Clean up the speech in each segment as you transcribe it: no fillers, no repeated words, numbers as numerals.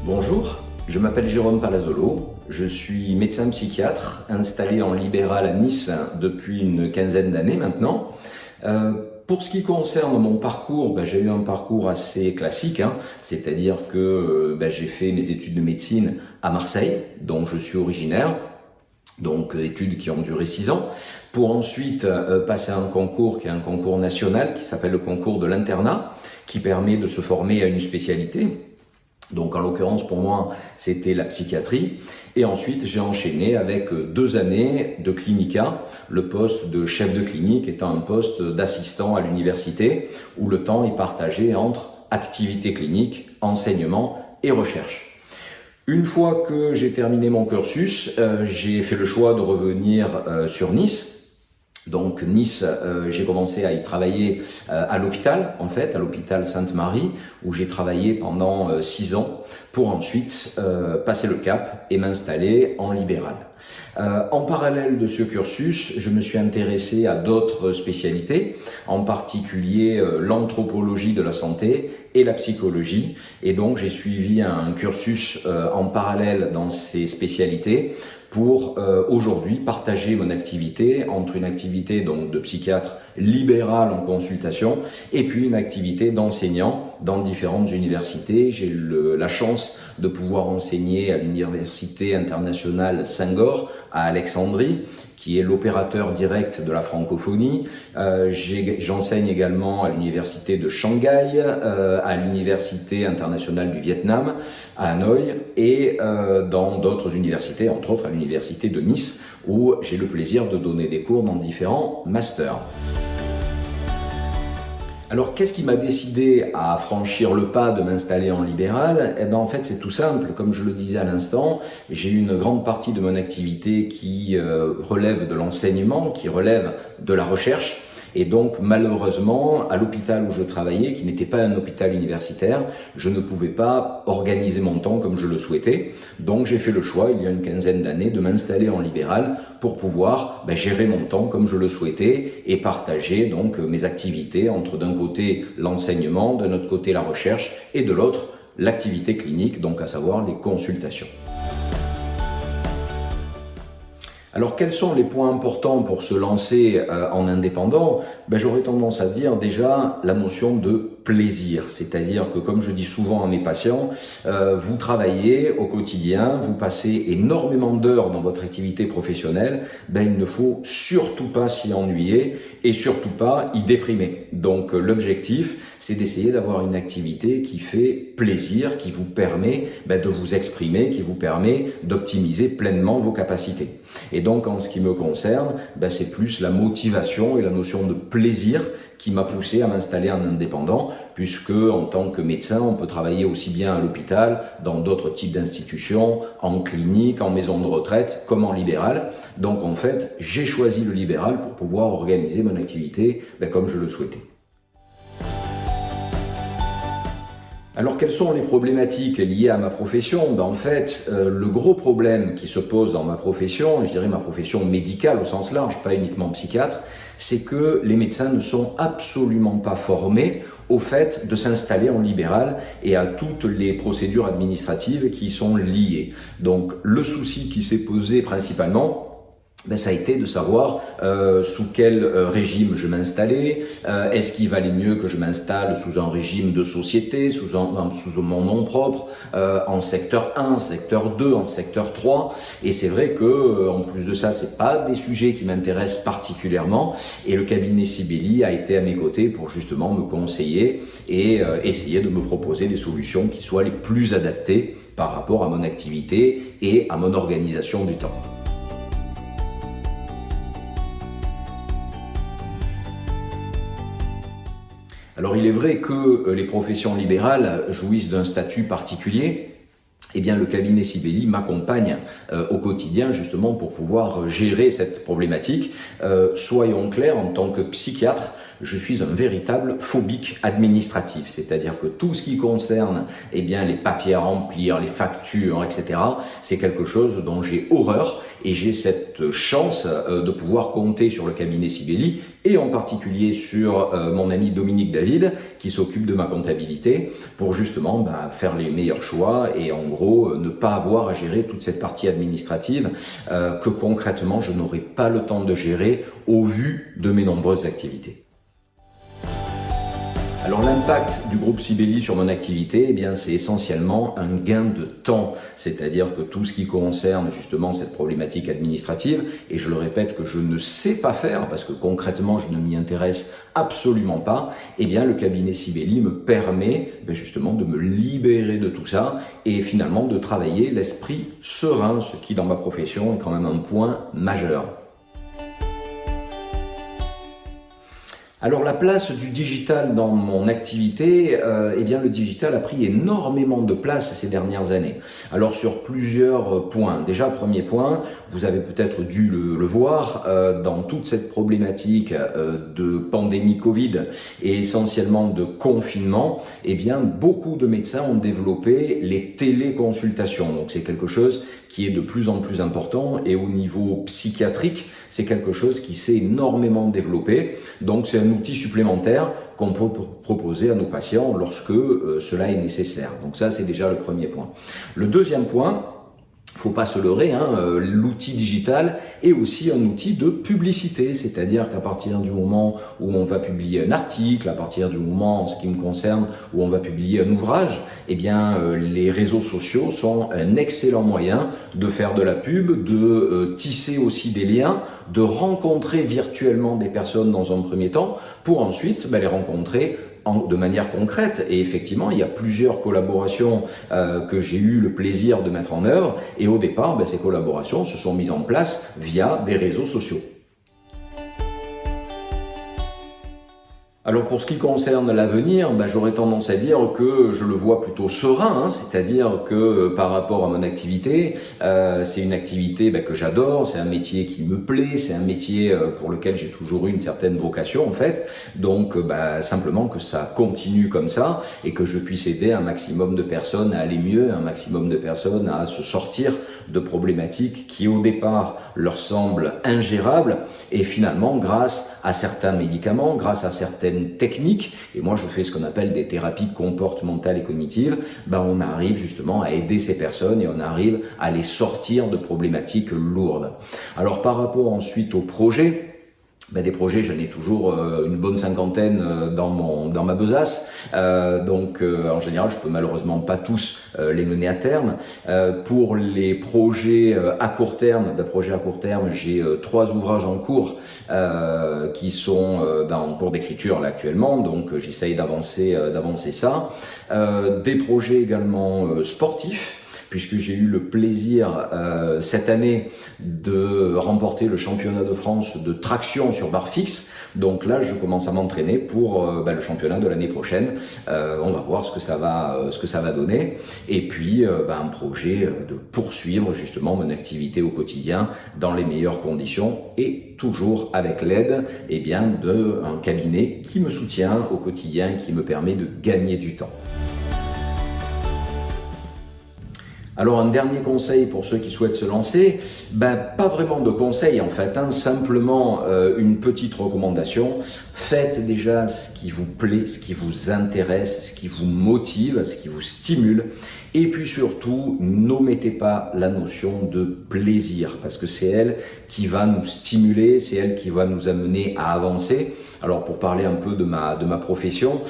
Bonjour, je m'appelle Jérôme Palazzolo, je suis médecin psychiatre installé en libéral à Nice depuis une quinzaine d'années maintenant. Pour ce qui concerne mon parcours, j'ai eu un parcours assez classique, c'est-à-dire que j'ai fait mes études de médecine à Marseille, dont je suis originaire, donc études qui ont duré 6 ans, pour ensuite passer à un concours qui est un concours national qui s'appelle le concours de l'internat, qui permet de se former à une spécialité. Donc en l'occurrence pour moi c'était la psychiatrie, et ensuite j'ai enchaîné avec 2 années de clinica, le poste de chef de clinique étant un poste d'assistant à l'université où le temps est partagé entre activité clinique, enseignement et recherche. Une fois que j'ai terminé mon cursus, j'ai fait le choix de revenir sur Nice. Donc Nice, j'ai commencé à y travailler à l'hôpital, à l'hôpital Sainte-Marie, où j'ai travaillé pendant 6 ans, pour ensuite passer le cap et m'installer en libéral. En parallèle de ce cursus, je me suis intéressé à d'autres spécialités, en particulier l'anthropologie de la santé et la psychologie, et donc j'ai suivi un cursus en parallèle dans ces spécialités, pour aujourd'hui partager mon activité entre une activité donc de psychiatre libéral en consultation et puis une activité d'enseignant dans différentes universités. J'ai la chance de pouvoir enseigner à l'université internationale Senghor à Alexandrie, qui est l'opérateur direct de la francophonie. J'enseigne également à l'université de Shanghai, à l'université internationale du Vietnam, à Hanoï, et dans d'autres universités, entre autres à l'université de Nice, où j'ai le plaisir de donner des cours dans différents masters. Alors, qu'est-ce qui m'a décidé à franchir le pas de m'installer en libéral? En fait, c'est tout simple. Comme je le disais à l'instant, j'ai une grande partie de mon activité qui relève de l'enseignement, qui relève de la recherche. Et donc, malheureusement, à l'hôpital où je travaillais, qui n'était pas un hôpital universitaire, je ne pouvais pas organiser mon temps comme je le souhaitais. Donc, j'ai fait le choix, il y a une quinzaine d'années, de m'installer en libéral pour pouvoir gérer mon temps comme je le souhaitais et partager donc mes activités entre d'un côté l'enseignement, d'un autre côté la recherche et de l'autre l'activité clinique, donc à savoir les consultations. Alors, quels sont les points importants pour se lancer en indépendant? J'aurais tendance à dire déjà la notion de plaisir. C'est-à-dire que, comme je dis souvent à mes patients, vous travaillez au quotidien, vous passez énormément d'heures dans votre activité professionnelle, il ne faut surtout pas s'y ennuyer et surtout pas y déprimer. Donc, l'objectif, c'est d'essayer d'avoir une activité qui fait plaisir, qui vous permet de vous exprimer, qui vous permet d'optimiser pleinement vos capacités. Et donc, en ce qui me concerne, c'est plus la motivation et la notion de plaisir qui m'a poussé à m'installer en indépendant, puisque en tant que médecin, on peut travailler aussi bien à l'hôpital, dans d'autres types d'institutions, en clinique, en maison de retraite, comme en libéral. Donc en fait, j'ai choisi le libéral pour pouvoir organiser mon activité comme je le souhaitais. Alors, quelles sont les problématiques liées à ma profession? En fait, le gros problème qui se pose dans ma profession, je dirais ma profession médicale au sens large, pas uniquement psychiatre, c'est que les médecins ne sont absolument pas formés au fait de s'installer en libéral et à toutes les procédures administratives qui y sont liées. Donc, le souci qui s'est posé principalement, ça a été de savoir sous quel régime je m'installais, est-ce qu'il valait mieux que je m'installe sous un régime de société, sous mon nom propre, en secteur 1, secteur 2, en secteur 3, et c'est vrai que en plus de ça, c'est pas des sujets qui m'intéressent particulièrement, et le cabinet Sibeli a été à mes côtés pour justement me conseiller et essayer de me proposer des solutions qui soient les plus adaptées par rapport à mon activité et à mon organisation du temps. Alors, il est vrai que les professions libérales jouissent d'un statut particulier. Le cabinet Sibeli m'accompagne au quotidien justement pour pouvoir gérer cette problématique. Soyons clairs, en tant que psychiatre, je suis un véritable phobique administratif, c'est-à-dire que tout ce qui concerne les papiers à remplir, les factures, etc., c'est quelque chose dont j'ai horreur et j'ai cette chance de pouvoir compter sur le cabinet Sibeli et en particulier sur mon ami Dominique David qui s'occupe de ma comptabilité pour justement faire les meilleurs choix et en gros ne pas avoir à gérer toute cette partie administrative que concrètement je n'aurai pas le temps de gérer au vu de mes nombreuses activités. Alors l'impact du groupe Sibeli sur mon activité, eh bien c'est essentiellement un gain de temps, c'est-à-dire que tout ce qui concerne justement cette problématique administrative, et je le répète que je ne sais pas faire parce que concrètement je ne m'y intéresse absolument pas, eh bien le cabinet Sibeli me permet justement de me libérer de tout ça et finalement de travailler l'esprit serein, ce qui dans ma profession est quand même un point majeur. Alors la place du digital dans mon activité, eh bien le digital a pris énormément de place ces dernières années. Alors sur plusieurs points. Déjà premier point, vous avez peut-être dû le voir dans toute cette problématique de pandémie Covid et essentiellement de confinement, eh bien beaucoup de médecins ont développé les téléconsultations. Donc c'est quelque chose qui est de plus en plus important et au niveau psychiatrique, c'est quelque chose qui s'est énormément développé. Donc c'est un outil supplémentaire qu'on peut proposer à nos patients lorsque cela est nécessaire. Donc ça, c'est déjà le premier point. Le deuxième point, faut pas se leurrer, l'outil digital est aussi un outil de publicité, c'est-à-dire qu'à partir du moment où on va publier un article, à partir du moment, en ce qui me concerne, où on va publier un ouvrage, eh bien les réseaux sociaux sont un excellent moyen de faire de la pub, de tisser aussi des liens, de rencontrer virtuellement des personnes dans un premier temps, pour ensuite les rencontrer de manière concrète. Et effectivement, il y a plusieurs collaborations que j'ai eu le plaisir de mettre en œuvre. Et au départ, ces collaborations se sont mises en place via des réseaux sociaux. Alors pour ce qui concerne l'avenir, j'aurais tendance à dire que je le vois plutôt serein, c'est-à-dire que par rapport à mon activité, c'est une activité que j'adore, c'est un métier qui me plaît, c'est un métier pour lequel j'ai toujours eu une certaine vocation en fait, donc simplement que ça continue comme ça et que je puisse aider un maximum de personnes à aller mieux, un maximum de personnes à se sortir de problématiques qui au départ leur semblent ingérables et finalement grâce à certains médicaments, grâce à certaines techniques, et moi je fais ce qu'on appelle des thérapies comportementales et cognitives, on arrive justement à aider ces personnes et on arrive à les sortir de problématiques lourdes. Alors par rapport ensuite au projet, des projets, j'en ai toujours une bonne cinquantaine dans ma besace, donc en général je peux malheureusement pas tous les mener à terme. Pour les projets à court terme, j'ai 3 ouvrages en cours qui sont en cours d'écriture là actuellement, donc j'essaye d'avancer ça. Des projets également sportifs, puisque j'ai eu le plaisir cette année de remporter le championnat de France de traction sur barre fixe. Donc là, je commence à m'entraîner pour le championnat de l'année prochaine. On va voir ce que ça va donner. Et puis, un projet de poursuivre justement mon activité au quotidien dans les meilleures conditions et toujours avec l'aide d'un cabinet qui me soutient au quotidien, qui me permet de gagner du temps. Alors un dernier conseil pour ceux qui souhaitent se lancer, pas vraiment de conseil en fait, simplement une petite recommandation. Faites déjà ce qui vous plaît, ce qui vous intéresse, ce qui vous motive, ce qui vous stimule. Et puis surtout, n'omettez pas la notion de plaisir, parce que c'est elle qui va nous stimuler, c'est elle qui va nous amener à avancer. Alors pour parler un peu de ma profession,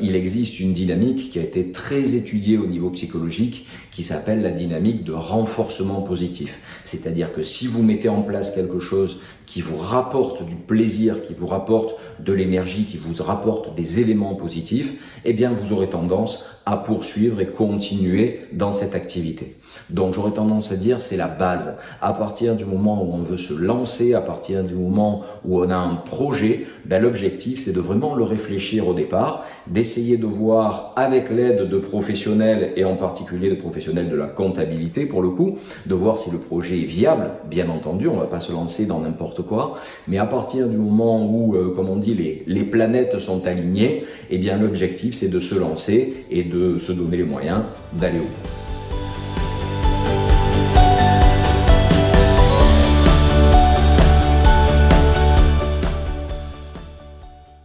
il existe une dynamique qui a été très étudiée au niveau psychologique qui s'appelle la dynamique de renforcement positif. C'est-à-dire que si vous mettez en place quelque chose qui vous rapporte du plaisir, qui vous rapporte de l'énergie, qui vous rapporte des éléments positifs, vous aurez tendance à poursuivre et continuer dans cette activité. Donc j'aurais tendance à dire c'est la base. À partir du moment où on veut se lancer, à partir du moment où on a un projet, l'objectif c'est de vraiment le réfléchir au départ, d'essayer de voir avec l'aide de professionnels et en particulier de professionnels de la comptabilité pour le coup, de voir si le projet est viable, bien entendu, on ne va pas se lancer dans n'importe quoi, mais à partir du moment où, comme on dit, les planètes sont alignées, l'objectif c'est de se lancer et de se donner les moyens d'aller au bout.